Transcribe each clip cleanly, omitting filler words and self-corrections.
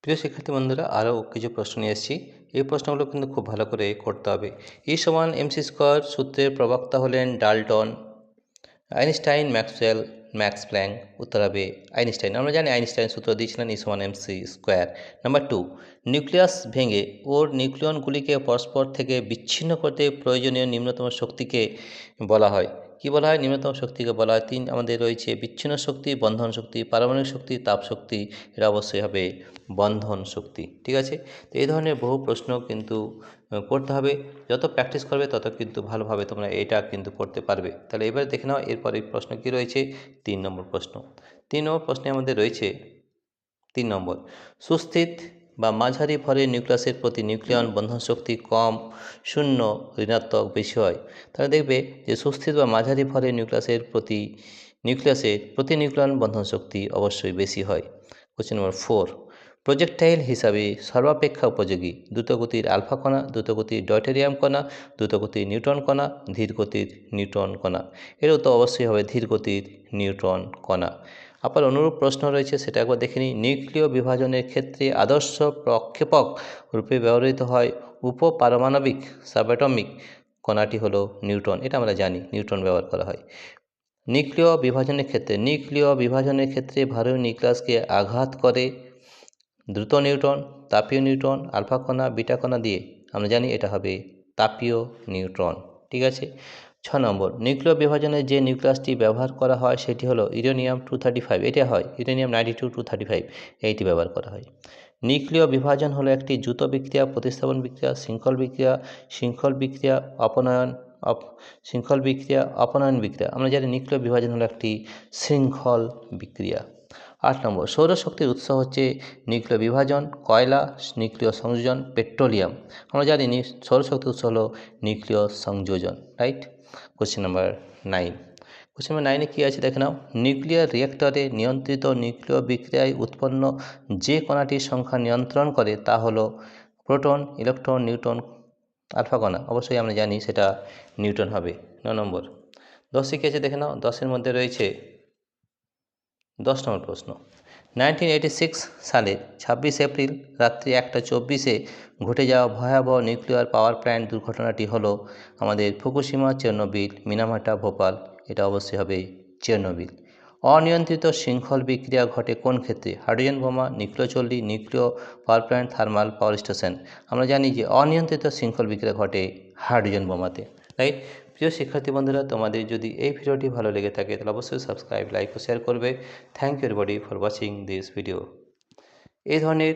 প্রিয় শিক্ষার্থী বন্ধুরা, আরও কিছু প্রশ্ন নিয়ে এসেছি। এই প্রশ্নগুলো কিন্তু খুব ভালো করে করতে হবে। ই সমান এমসি স্কোয়ার সূত্রের প্রবক্তা হলেন Dalton, Einstein, Maxwell, Max Planck. উত্তর হবে আইনস্টাইন। আমরা জানি আইনস্টাইন সূত্র দিয়েছিলেন ই সমান এমসি স্কোয়ার। নাম্বার 2, নিউক্লিয়াস ভেঙে ওর নিউক্লিয়নগুলিকে পরস্পর থেকে বিচ্ছিন্ন করতে প্রয়োজনীয় নিম্নতম শক্তিকে বলা হয়। কি বলা হয়? নিম্নতম শক্তিকে বলা হয় আমাদের রয়েছে বিচ্ছিন্ন শক্তি, বন্ধন শক্তি, পারমাণবিক শক্তি, তাপ শক্তি। এটা অবশ্যই হবে বন্ধন শক্তি। ঠিক আছে? তো এই ধরনের বহু প্রশ্ন কিন্তু করতে হবে। যত প্র্যাকটিস করবে তত কিন্তু ভালোভাবে তোমরা এটা কিন্তু করতে পারবে। তাহলে এবার দেখে নাও এরপরে প্রশ্ন কি রয়েছে। 3 নম্বর প্রশ্ন। 3 নম্বর প্রশ্নে আমাদের রয়েছে 3 নম্বর, সুস্থিত বা মাঝারি ভরের নিউক্লিয়াসের প্রতি নিউক্লিয়ন বন্ধন শক্তি কম, শূন্য, ঋণাত্মক, বেশি হয়। তাহলে দেখবে যে সুস্থিত বা মাঝারি ভরের নিউক্লিয়াসের প্রতি নিউক্লিয়ন বন্ধন শক্তি অবশ্যই বেশি হয়। কোশ্চেন নম্বর 4, প্রজেক্টাইল হিসাবে সর্বাপেক্ষা উপযোগী দ্রুতগতির আলফা কণা, দ্রুতগতির ডয়টেরিয়াম কণা, দ্রুতগতির নিউট্রন কণা, ধীরগতির নিউট্রন কণা। এরও তো অবশ্যই হবে ধীরগতির নিউট্রন কণা। আবার অনুরূপ প্রশ্ন রয়েছে, সেটা একবার দেখে নিই। নিউক্লিয় বিভাজনের ক্ষেত্রে আদর্শ প্রক্ষেপক রূপে ব্যবহৃত হয় উপপারমাণবিক সাবঅ্যাটমিক কণাটি হলো নিউট্রন। এটা আমরা জানি, নিউট্রন ব্যবহার করা হয় নিউক্লিয় বিভাজনের ক্ষেত্রে ভারী নিউক্লিয়াসকে আঘাত করে দ্রুত নিউট্রন, তাপীয় নিউট্রন, আলফা কণা, বিটা কণা দিয়ে। আমরা জানি এটা হবে তাপীয় নিউট্রন। ঠিক আছে? 6 নম্বর, নিউক্লিয় বিভাজনে যে নিউক্লিয়াসটি ব্যবহার করা হয় সেটি হলো ইউরেনিয়াম 235। এটা হয় ইউরেনিয়াম 92 235, এইটি ব্যবহার করা হয়। নিউক্লিয় বিভাজন হলো একটি দ্রুত বিক্রিয়া, প্রতিস্থাপন বিক্রিয়া, অপনয়ন বিক্রিয়া। আমরা জানি নিউক্লিয় বিভাজন হলো একটি শৃঙ্খল বিক্রিয়া। 8 নম্বর, সৌরশক্তির উৎস হচ্ছে নিউক্লিয় বিভাজন, কয়লা, নিউক্লিয় সংযোজন, পেট্রোলিয়াম। আমরা জানি সৌরশক্তির উৎস হলো নিউক্লিয় সংযোজন। Right? Question number 9। Question number 9-এ কী আছে দেখে নাও। নিউক্লিয়ার রিয়েক্টরে নিয়ন্ত্রিত নিউক্লিয় বিক্রিয়ায় উৎপন্ন যে কণাটির সংখ্যা নিয়ন্ত্রণ করে তা হলো প্রোটন, ইলেকট্রন, নিউট্রন, আলফা কণা। অবশ্যই আমরা জানি সেটা নিউটন হবে। 9 নম্বর। 10-এ কী আছে দেখে নাও। 10-এর মধ্যে রয়েছে 10 নম্বর প্রশ্ন। 1986 সালের 26 এপ্রিল রাত্রি 1:24-এ ঘটে যাওয়া ভয়াবহ নিউক্লিয়ার পাওয়ার প্ল্যান্ট দুর্ঘটনাটি হলো আমাদের ফুকুশিমা, চেরনোবিল, মিনামাটা, ভোপাল। এটা অবশ্যই হবে চেরনোবিল। অনিয়ন্ত্রিত শৃঙ্খল বিক্রিয়া ঘটে কোন ক্ষেত্রে? হাইড্রোজেন বোমা, নিউক্লিয় চল্লি, নিউক্লিয় power plant, thermal power station. আমরা জানি যে অনিয়ন্ত্রিত শৃঙ্খল বিক্রিয়া ঘটে হাইড্রোজেন বোমাতে। রাইট? প্রিয় শিক্ষার্থী বন্ধুরা, তোমাদের যদি এই ভিডিওটি ভালো লেগে থাকে তাহলে অবশ্যই সাবস্ক্রাইব, লাইক ও শেয়ার করবে। Thank you everybody for watching this video. এই ধরনের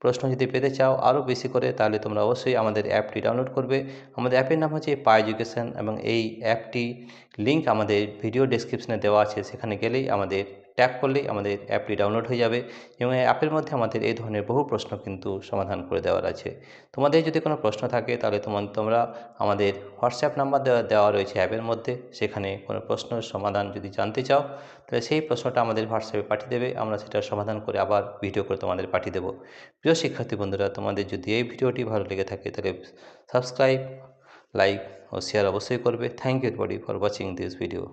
প্রশ্ন যদি পেতে চাও আরও বেশি করে, তাহলে তোমরা অবশ্যই আমাদের অ্যাপটি ডাউনলোড করবে। আমাদের অ্যাপের নাম হচ্ছে পাই এডুকেশন এবং এই অ্যাপটি লিঙ্ক আমাদের ভিডিও ডেসক্রিপশনে দেওয়া আছে। সেখানে গেলেই আমাদের ট্যাপ করলেই আমাদের অ্যাপটি ডাউনলোড হয়ে যাবে এবং এই অ্যাপের মধ্যে আমাদের এই ধরনের বহু প্রশ্ন কিন্তু সমাধান করে দেওয়ার আছে। তোমাদের যদি কোনো প্রশ্ন থাকে তাহলে তোমরা আমাদের হোয়াটসঅ্যাপ নাম্বার দেওয়া রয়েছে অ্যাপের মধ্যে। সেখানে কোনো প্রশ্নের সমাধান যদি জানতে চাও তাহলে সেই প্রশ্নটা আমাদের হোয়াটসঅ্যাপে পাঠিয়ে দেবে। আমরা সেটার সমাধান করে আবার ভিডিও করে তোমাদের পাঠিয়ে দেবো। প্রিয় শিক্ষার্থী বন্ধুরা, তোমাদের যদি এই ভিডিওটি ভালো লেগে থাকে তাহলে সাবস্ক্রাইব, লাইক ও শেয়ার অবশ্যই করবে। Thank you everybody for watching this video.